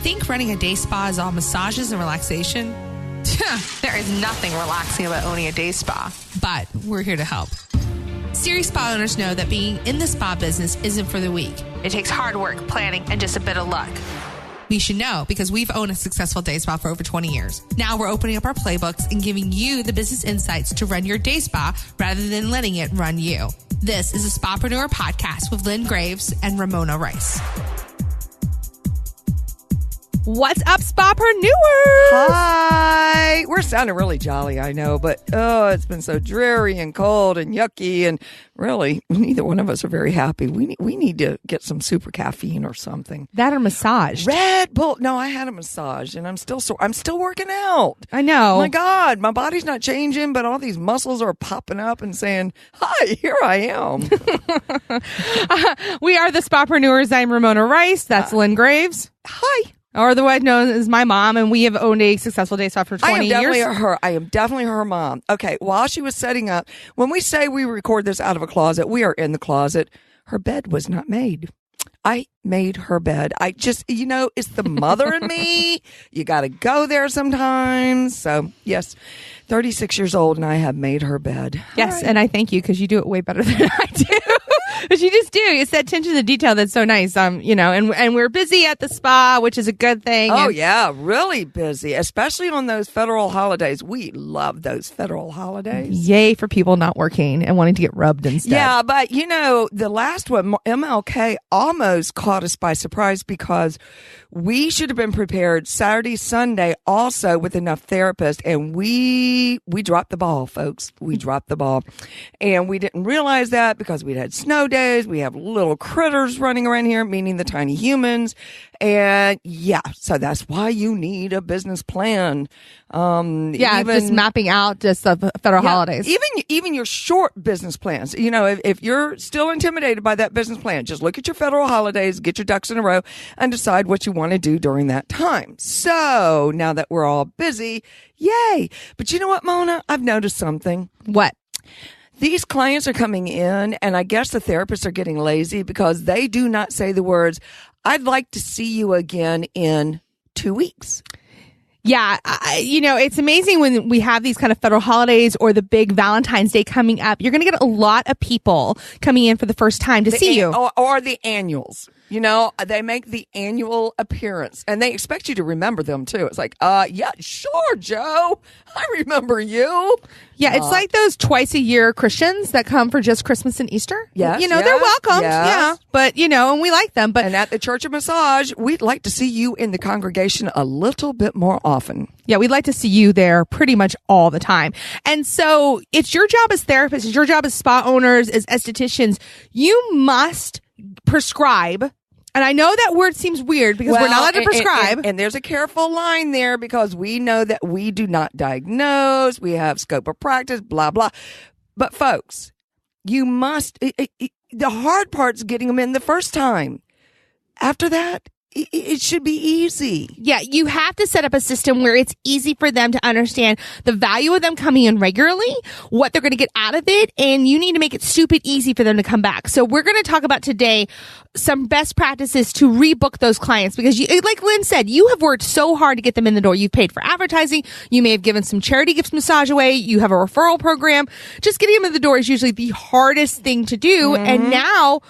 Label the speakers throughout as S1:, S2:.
S1: think running a day spa is all massages and relaxation? There is nothing relaxing about owning a day spa, but we're here to help. Serious spa owners know that being in the spa business isn't for the weak. It takes hard work, planning, and just a bit of luck. We should know because we've owned a successful day spa for over 20 years. Now we're opening up our playbooks and giving you the business insights to run your day spa rather than letting it run you. This is a Spapreneur podcast with Lynn Graves and Ramona Rice. What's up, Spapreneurs?
S2: Hi. We're sounding really jolly, I know, but it's been so dreary and cold and yucky, and really, neither one of us are very happy. We need to get some super caffeine or something.
S3: That or massage.
S2: Red Bull. No, I had a massage, and I'm still working out.
S3: I know.
S2: Oh my God, my body's not changing, but all these muscles are popping up and saying, "Hi, here I am."
S3: We are the Spapreneurs. I'm Ramona Rice. That's Lynn Graves.
S2: Hi.
S3: Or otherwise known as my mom, and we have owned a successful day spa for 20 years.
S2: I am definitely her mom. Okay, while she was setting up, when we say we record this out of a closet, we are in the closet. Her bed was not made. I made her bed. I just, it's the mother in me. You got to go there sometimes. So, yes, 36 years old, and I have made her bed.
S3: Yes, right. And I thank you because you do it way better than I do. But you just do. It's that attention to detail that's so nice. And we're busy at the spa, which is a good thing.
S2: Oh, yeah, really busy, especially on those federal holidays. We love those federal holidays.
S3: Yay for people not working and wanting to get rubbed instead.
S2: Yeah, but, the last one, MLK, almost caught us by surprise because we should have been prepared Saturday, Sunday also with enough therapists, and we dropped the ball, folks. We dropped the ball, and we didn't realize that because we'd had snow days. We have little critters running around here, meaning the tiny humans, and so that's why you need a business plan.
S3: Just mapping out just the federal holidays.
S2: Even your short business plans. If you're still intimidated by that business plan, just look at your federal holidays, get your ducks in a row, and decide what you want to do during that time. So now that we're all busy, yay. But you know what, Mona? I've noticed something.
S3: What?
S2: These clients are coming in, and I guess the therapists are getting lazy because they do not say the words, "I'd like to see you again in 2 weeks."
S3: Yeah, it's amazing when we have these kind of federal holidays or the big Valentine's Day coming up. You're going to get a lot of people coming in for the first time to see you.
S2: Or the annuals. They make the annual appearance, and they expect you to remember them, too. It's like, yeah, sure, Joe. I remember you.
S3: Yeah, it's like those twice-a-year Christians that come for just Christmas and Easter.
S2: Yes,
S3: they're welcome.
S2: Yes.
S3: Yeah, but, and we like them.
S2: And at the Church of Massage, we'd like to see you in the congregation a little bit more often.
S3: Yeah, we'd like to see you there pretty much all the time. And so it's your job as therapists, it's your job as spa owners, as estheticians. You must prescribe. And I know that word seems weird because we're not allowed to prescribe.
S2: And there's a careful line there because we know that we do not diagnose. We have scope of practice, blah, blah. But folks, you must, the hard part's getting them in the first time. After that, it should be easy.
S3: Yeah, you have to set up a system where it's easy for them to understand the value of them coming in regularly, what they're going to get out of it, and you need to make it stupid easy for them to come back. So we're going to talk about today some best practices to rebook those clients because, like Lynn said, you have worked so hard to get them in the door. You've paid for advertising. You may have given some charity gifts massage away. You have a referral program. Just getting them in the door is usually the hardest thing to do, and now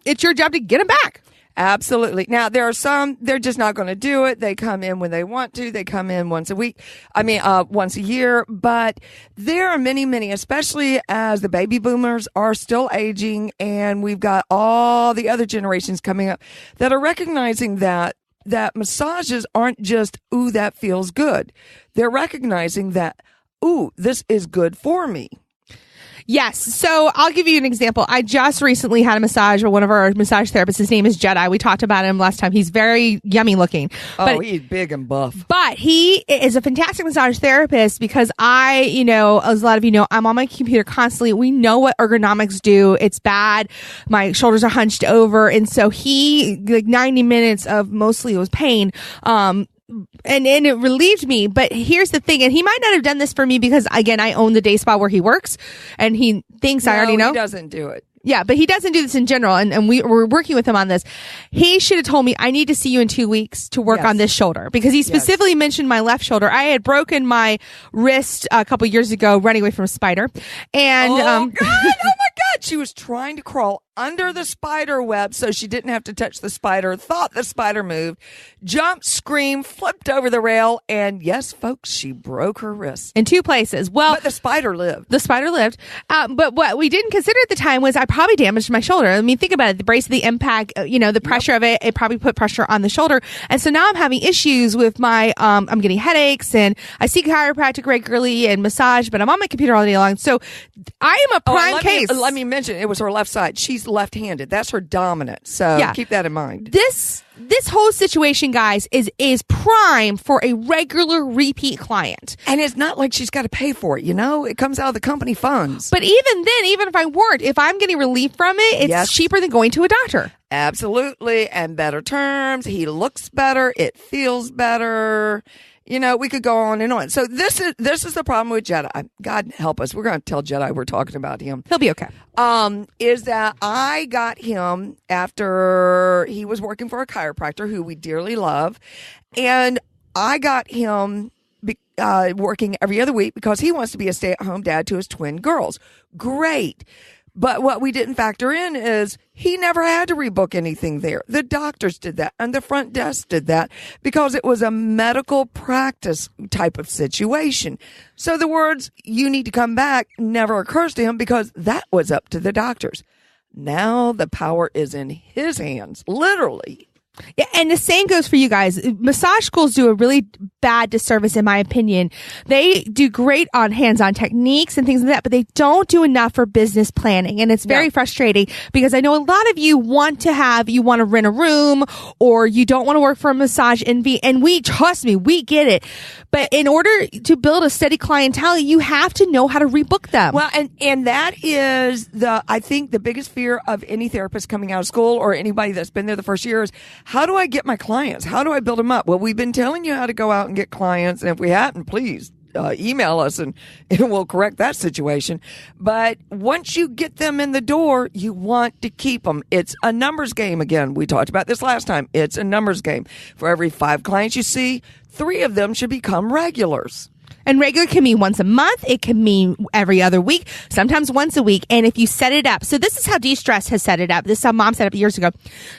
S3: it's your job to get them back.
S2: Absolutely. Now, there are some, they're just not going to do it. They come in when they want to. They come in once a year. But there are many, many, especially as the baby boomers are still aging and we've got all the other generations coming up that are recognizing that massages aren't just, ooh, that feels good. They're recognizing that, ooh, this is good for me.
S3: Yes. So I'll give you an example. I just recently had a massage with one of our massage therapists. His name is Jedi. We talked about him last time. He's very yummy looking.
S2: He's big and buff.
S3: But he is a fantastic massage therapist because as a lot of you know, I'm on my computer constantly. We know what ergonomics do. It's bad. My shoulders are hunched over. And so 90 minutes of mostly it was pain. And it relieved me. But here's the thing, and he might not have done this for me because, again, I own the day spa where he works, and he thinks I already know.
S2: He doesn't do it.
S3: Yeah, but he doesn't do this in general, and we're working with him on this. He should have told me, I need to see you in 2 weeks to work on this shoulder, because he specifically mentioned my left shoulder. I had broken my wrist a couple years ago running away from a spider. And
S2: oh my God, she was trying to crawl under the spider web so she didn't have to touch the spider, thought the spider moved, jumped, screamed, flipped over the rail, and yes, folks, she broke her wrist.
S3: In 2 places. Well,
S2: but the spider lived.
S3: The spider lived. But what we didn't consider at the time was I probably damaged my shoulder. I mean, think about it. The brace of the impact, the pressure of it probably put pressure on the shoulder. And so now I'm having issues with my, I'm getting headaches, and I see chiropractic regularly and massage, but I'm on my computer all day long. So I am a prime case.
S2: Let me mention, it was her left side. She's left-handed. That's her dominant. So keep that in mind.
S3: This whole situation, guys, is prime for a regular repeat client.
S2: And it's not like she's got to pay for it, It comes out of the company funds.
S3: But even then, even if I weren't, if I'm getting relief from it, it's cheaper than going to a doctor.
S2: Absolutely. And better terms. He looks better. It feels better. We could go on and on. So this is the problem with Jedi. God help us. We're going to tell Jedi we're talking about him.
S3: He'll be okay.
S2: Is that I got him after he was working for a chiropractor who we dearly love. And I got him working every other week because he wants to be a stay-at-home dad to his twin girls. Great. But what we didn't factor in is he never had to rebook anything there. The doctors did that, and the front desk did that because it was a medical practice type of situation. So the words, you need to come back, never occurs to him because that was up to the doctors. Now the power is in his hands, literally.
S3: Yeah, and the same goes for you guys. Massage schools do a really bad disservice, in my opinion. They do great on hands-on techniques and things like that, but they don't do enough for business planning. And it's very frustrating because I know a lot of you want to rent a room, or you don't want to work for a massage envy. And trust me, we get it. But in order to build a steady clientele, you have to know how to rebook them.
S2: Well, and that is I think the biggest fear of any therapist coming out of school or anybody that's been there the first year is, how do I get my clients? How do I build them up? Well, we've been telling you how to go out and get clients. And if we hadn't, please email us and we'll correct that situation. But once you get them in the door, you want to keep them. It's a numbers game again. We talked about this last time. It's a numbers game. For every 5 clients you see, 3 of them should become regulars.
S3: And regular can mean once a month. It can mean every other week, sometimes once a week. And if you set it up, so this is how De-Stress has set it up. This is how Mom set it up years ago.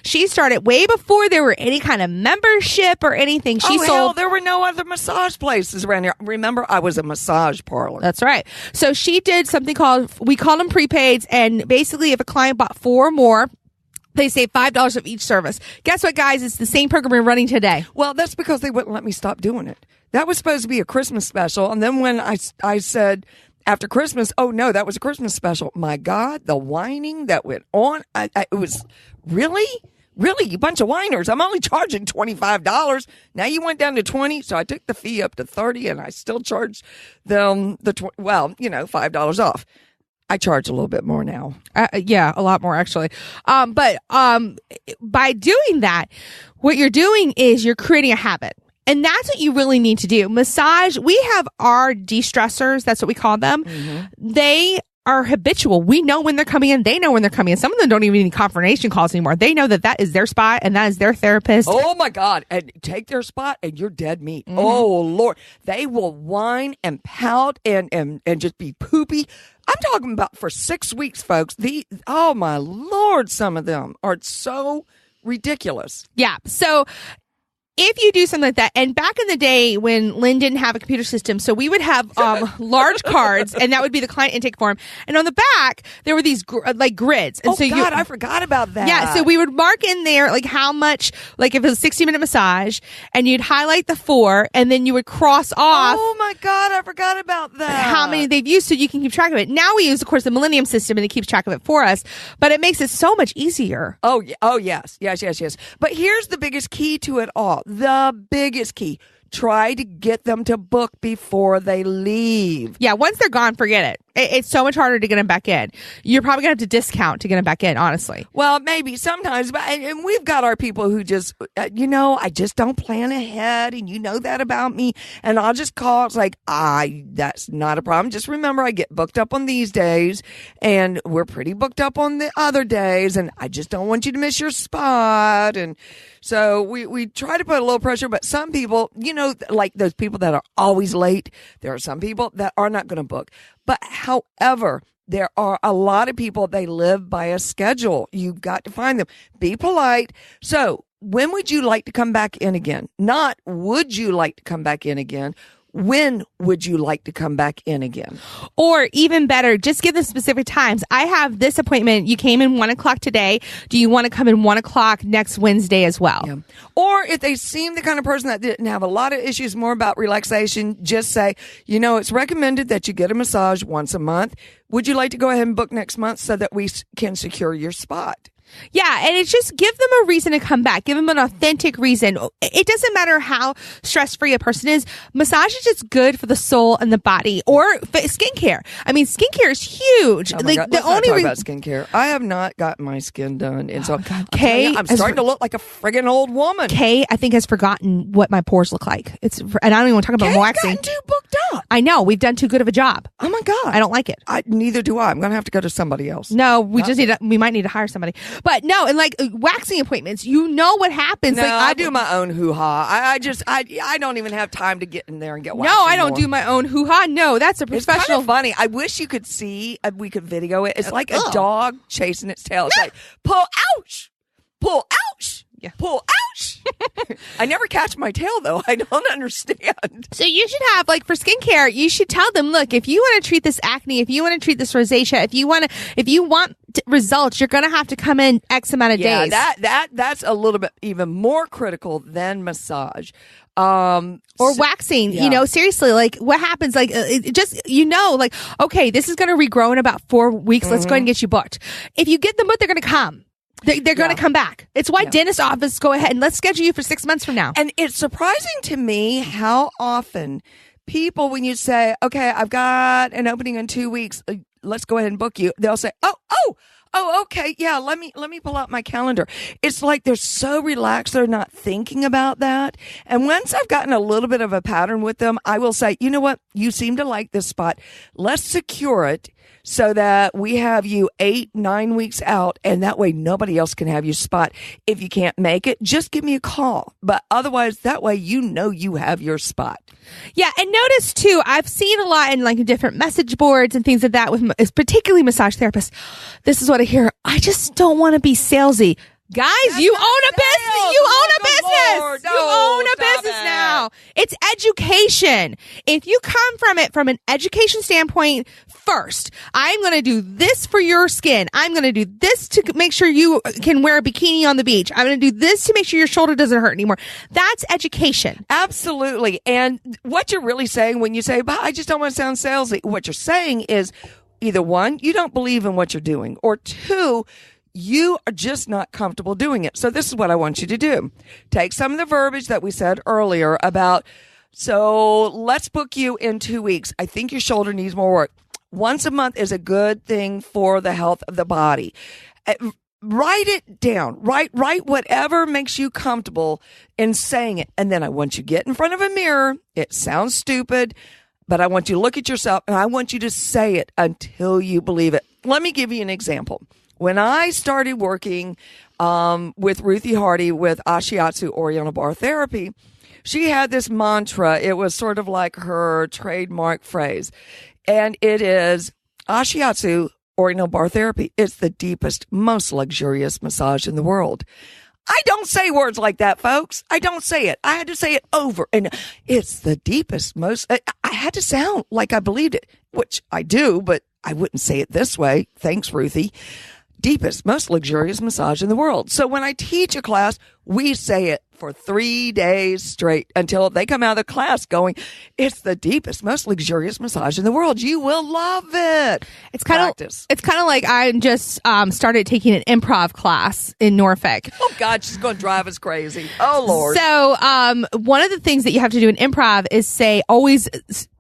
S3: She started way before there were any kind of membership or anything.
S2: Hell, there were no other massage places around here. Remember, I was a massage parlor.
S3: That's right. So she did something we called them prepaids. And basically, if a client bought 4 or more, they save $5 of each service. Guess what, guys? It's the same program we're running today.
S2: Well, that's because they wouldn't let me stop doing it. That was supposed to be a Christmas special. And then when I said after Christmas, oh, no, that was a Christmas special. My God, the whining that went on. It was really, you bunch of whiners. I'm only charging $25. Now you went down to $20. So I took the fee up to $30 and I still charged them $5 off. I charge a little bit more now.
S3: Yeah, a lot more actually. But by doing that, what you're doing is you're creating a habit. And that's what you really need to do. Massage, we have our de-stressors. That's what we call them. Mm-hmm. They are habitual. We know when they're coming in. They know when they're coming in. Some of them don't even need confirmation calls anymore. They know that is their spot and that is their therapist.
S2: Oh my God. And take their spot and you're dead meat. Mm-hmm. Oh Lord. They will whine and pout and just be poopy. I'm talking about for 6 weeks, folks. Oh my Lord. Some of them are so ridiculous.
S3: Yeah. So if you do something like that, and back in the day when Lynn didn't have a computer system, so we would have large cards, and that would be the client intake form. And on the back, there were these grids. And
S2: I forgot about that.
S3: Yeah, so we would mark in there how much, if it was a 60-minute massage, and you'd highlight the 4, and then you would cross off.
S2: Oh my God, I forgot about that.
S3: How many they've used, so you can keep track of it. Now we use, of course, the Millennium system, and it keeps track of it for us, but it makes it so much easier.
S2: Oh yes. But here's the biggest key to it all. The biggest key. Try to get them to book before they leave.
S3: Yeah, once they're gone, forget it. It's so much harder to get them back in. You're probably going to have to discount to get them back in, honestly.
S2: Well, maybe sometimes, but and we've got our people who just, I just don't plan ahead, and you know that about me, and I'll just call. It's like, that's not a problem. Just remember, I get booked up on these days, and we're pretty booked up on the other days, and I just don't want you to miss your spot. And so we try to put a little pressure, but some people, like those people that are always late, there are some people that are not going to book. But however, there are a lot of people, they live by a schedule. You've got to find them. Be polite. So when would you like to come back in again? Not would you like to come back in again? When would you like to come back in again?
S3: Or even better, just give them specific times. I have this appointment. You came in 1:00 today. Do you want to come in 1:00 next Wednesday as well?
S2: Yeah. Or if they seem the kind of person that didn't have a lot of issues, more about relaxation, just say, it's recommended that you get a massage once a month. Would you like to go ahead and book next month so that we can secure your spot?
S3: Yeah, and it's just give them a reason to come back. Give them an authentic reason. It doesn't matter how stress-free a person is. Massage is just good for the soul and the body. Or skincare. I mean, skincare is huge.
S2: Oh my God. Let's not talk about skincare. I have not gotten my skin done. And so
S3: Kay,
S2: I'm starting to look like a friggin' old woman.
S3: Kay, I think, has forgotten what my pores look like. And I don't even want to talk about waxing.
S2: You've gotten too booked up.
S3: I know. We've done too good of a job.
S2: Oh my God.
S3: I don't like it.
S2: Neither do I. I'm going to have to go to somebody else.
S3: No, we might need to hire somebody. But no, and like waxing appointments, what happens.
S2: No,
S3: like,
S2: I do my own hoo-ha. I don't even have time to get in there and get waxed.
S3: No, I don't do my own hoo-ha. No, that's a professional.
S2: It's kind of funny. I wish you could see, we could video it. It's like a dog chasing its tail. It's like, pull, ouch, pull, ouch. Yeah. Pull, ouch. I never catch my tail, though. I don't understand.
S3: So you should have, for skincare, you should tell them, look, if you want to treat this acne, if you want to treat this rosacea, if you want results, you're going to have to come in X amount of days.
S2: That's a little bit even more critical than massage.
S3: Or waxing, seriously, what happens? Okay, this is going to regrow in about 4 weeks. Let's go ahead and get you booked. If you get them booked, they're going to come. They're going to come back. It's why dentist office go ahead and let's schedule you for 6 months from now.
S2: And it's surprising to me how often people, when you say, okay, I've got an opening in 2 weeks, let's go ahead and book you. They'll say, oh, okay. Yeah. Let me pull out my calendar. It's like they're so relaxed. They're not thinking about that. And once I've gotten a little bit of a pattern with them, I will say, you know what? You seem to like this spot. Let's secure it so that we have you 8-9 weeks out. And that way nobody else can have your spot. If you can't make it, just give me a call. But otherwise, that way, you have your spot.
S3: Yeah. And notice too, I've seen a lot in different message boards and things like that with particularly massage therapists. This is what I hear. I just don't want to be salesy. Guys, you own a business. You own a business. You own a business now. It's education. If you come from it from an education standpoint first, I'm going to do this for your skin. I'm going to do this to make sure you can wear a bikini on the beach. I'm going to do this to make sure your shoulder doesn't hurt anymore. That's education.
S2: Absolutely. And what you're really saying when you say, but I just don't want to sound salesy, what you're saying is either one, you don't believe in what you're doing, or two, you are just not comfortable doing it. So this is what I want you to do. Take some of the verbiage that we said earlier about, so let's book you in 2 weeks. I think your shoulder needs more work. Once a month is a good thing for the health of the body. Write it down. Write whatever makes you comfortable in saying it. And then I want you to get in front of a mirror. It sounds stupid, but I want you to look at yourself and I want you to say it until you believe it. Let me give you an example. When I started working with Ruthie Hardy with Ashiatsu Oriental Bar Therapy, she had this mantra. It was sort of like her trademark phrase. And it is Ashiatsu Oriental Bar Therapy. It's the deepest, most luxurious massage in the world. I don't say words like that, folks. I don't say it. I had to say it over. And it's the deepest, I had to sound like I believed it, which I do, but I wouldn't say it this way. Thanks, Ruthie. Deepest, most luxurious massage in the world. So when I teach a class, we say it for 3 days straight until they come out of the class going, it's the deepest, most luxurious massage in the world. You will love it.
S3: It's kind of like I just started taking an improv class in Norfolk.
S2: Oh God, she's going to drive us crazy. Oh Lord.
S3: So one of the things that you have to do in improv is say always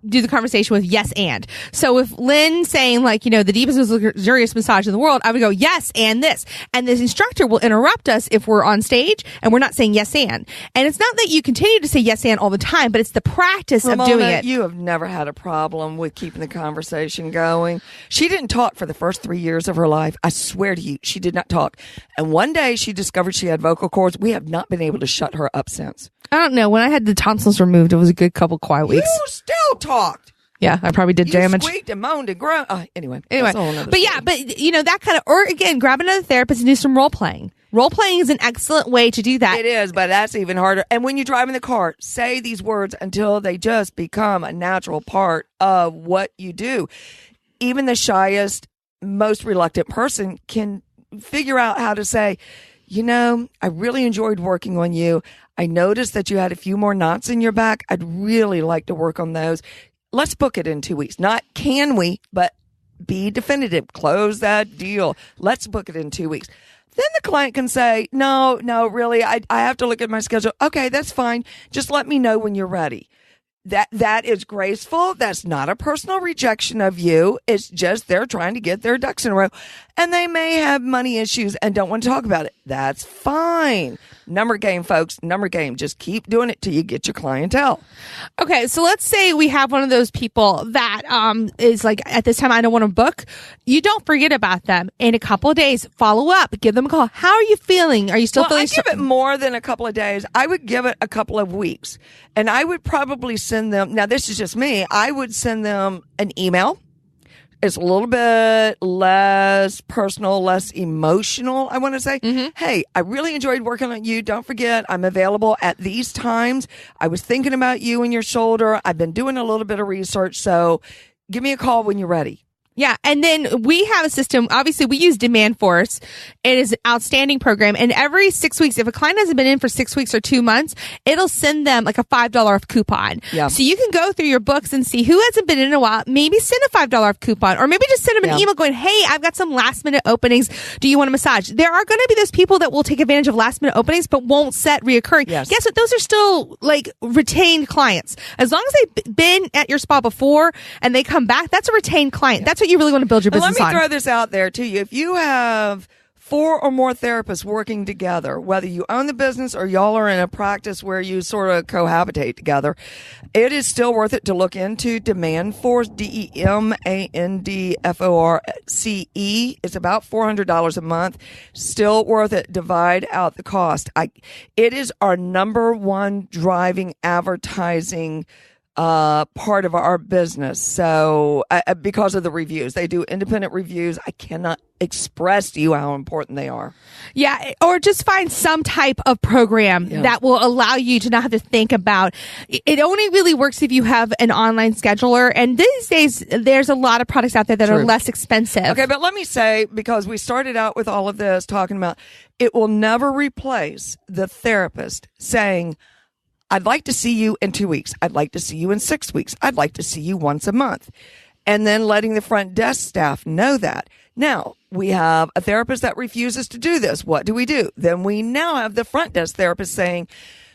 S3: do the conversation with yes and. So if Lynn's saying like, the deepest, most luxurious massage in the world, I would go yes and this. And this instructor will interrupt us if we're on stage and we're not saying yes and. And it's not that you continue to say yes and all the time, but it's the practice
S2: Ramona,
S3: of doing it.
S2: You have never had a problem with keeping the conversation going. She didn't talk for the first 3 years of her life. I swear to you, she did not talk. And one day she discovered she had vocal cords. We have not been able to shut her up since.
S3: I don't know. When I had the tonsils removed, it was a good couple quiet weeks.
S2: You still talked.
S3: Yeah, I probably did damage.
S2: You squeaked and moaned and groaned. Anyway.
S3: But yeah, but that kind of, or again, grab another therapist and do some role playing. Role playing is an excellent way to do that.
S2: It is, but that's even harder. And when you drive in the car, say these words until they just become a natural part of what you do. Even the shyest, most reluctant person can figure out how to say, I really enjoyed working on you. I noticed that you had a few more knots in your back. I'd really like to work on those. Let's book it in 2 weeks. Not can we, but be definitive. Close that deal. Let's book it in 2 weeks. Then the client can say, no, really, I have to look at my schedule. Okay, that's fine. Just let me know when you're ready. That is graceful. That's not a personal rejection of you. It's just they're trying to get their ducks in a row. And they may have money issues and don't want to talk about it. That's fine. Number game, folks. Number game. Just keep doing it till you get your clientele.
S3: Okay, so let's say we have one of those people that is like, at this time, I don't want to book. You don't forget about them. In a couple of days, follow up. Give them a call. How are you feeling? Are you still feeling?
S2: I give it more than a couple of days. I would give it a couple of weeks. And I would probably send them, now this is just me, I would send them an email. It's a little bit less personal, less emotional, I want to say. Mm-hmm. Hey, I really enjoyed working on you. Don't forget, I'm available at these times. I was thinking about you and your shoulder. I've been doing a little bit of research, so give me a call when you're ready.
S3: Yeah. And then we have a system. Obviously, we use Demand Force. It is an outstanding program. And every 6 weeks, if a client hasn't been in for 6 weeks or 2 months, it'll send them like a $5 off coupon. Yeah. So you can go through your books and see who hasn't been in a while. Maybe send a $5 off coupon, or maybe just send them an email going, hey, I've got some last minute openings. Do you want a massage? There are going to be those people that will take advantage of last minute openings, but won't set reoccurring.
S2: Yes.
S3: Guess what? Those are still like retained clients. As long as they've been at your spa before and they come back, that's a retained client. That's what you really want to build your business on.
S2: Let me throw this out there to you. If you have 4 or more therapists working together, whether you own the business or y'all are in a practice where you sort of cohabitate together, it is still worth it to look into Demand Force, DEMANDFORCE. It's about $400 a month. Still worth it. Divide out the cost. It is our number one driving advertising part of our business. So because of the reviews, they do independent reviews. I cannot express to you how important they are.
S3: Yeah. Or just find some type of program that will allow you to not have to think about it. Only really works if you have an online scheduler. And these days, there's a lot of products out there that are less expensive.
S2: Okay. But let me say, because we started out with all of this talking about, it will never replace the therapist saying, I'd like to see you in 2 weeks. I'd like to see you in 6 weeks. I'd like to see you once a month. And then letting the front desk staff know that. Now, we have a therapist that refuses to do this. What do? Then we now have the front desk therapist saying,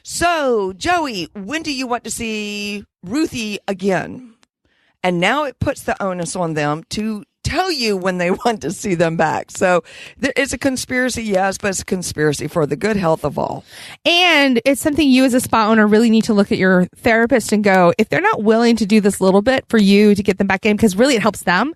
S2: so, Joey, when do you want to see Ruthie again? And now it puts the onus on them to tell you when they want to see them back. So it's a conspiracy, yes, but it's a conspiracy for the good health of all.
S3: And it's something you as a spa owner really need to look at your therapist and go, if they're not willing to do this little bit for you to get them back in, because really it helps them,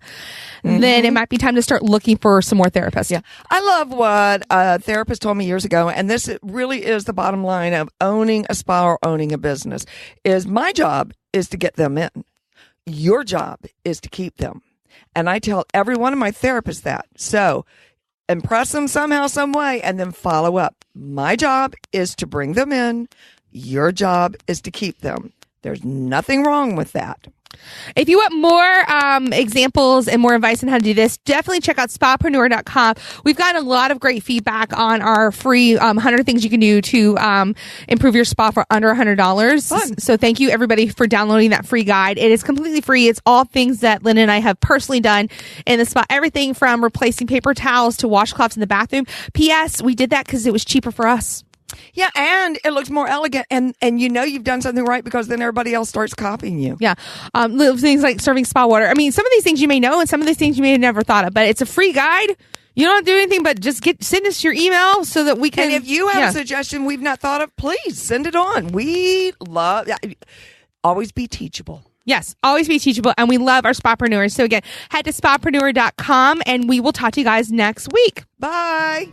S3: then it might be time to start looking for some more therapists.
S2: Yeah. I love what a therapist told me years ago, and this really is the bottom line of owning a spa or owning a business, is my job is to get them in. Your job is to keep them. And I tell every one of my therapists that. So impress them somehow, some way, and then follow up. My job is to bring them in. Your job is to keep them. There's nothing wrong with that.
S3: If you want more examples and more advice on how to do this, definitely check out Spapreneur.com. We've gotten a lot of great feedback on our free 100 things you can do to improve your spa for under $100.
S2: Fun.
S3: So thank you, everybody, for downloading that free guide. It is completely free. It's all things that Lynn and I have personally done in the spa. Everything from replacing paper towels to washcloths in the bathroom. P.S. We did that because it was cheaper for us.
S2: Yeah, and it looks more elegant, and you know you've done something right because then everybody else starts copying you.
S3: Yeah. Little things like serving spa water. I mean, some of these things you may know and some of these things you may have never thought of, but it's a free guide. You don't have to do anything but just send us your email so that we can.
S2: And if you have a suggestion we've not thought of, please send it on. We love, always be teachable.
S3: Yes, always be teachable, and we love our Spapreneurs. So again, head to spapreneur.com, and we will talk to you guys next week.
S2: Bye.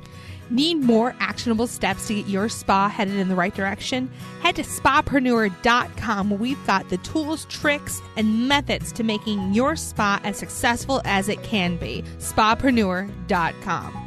S3: Need more actionable steps to get your spa headed in the right direction? Head to spapreneur.com, where we've got the tools, tricks, and methods to making your spa as successful as it can be. Spapreneur.com.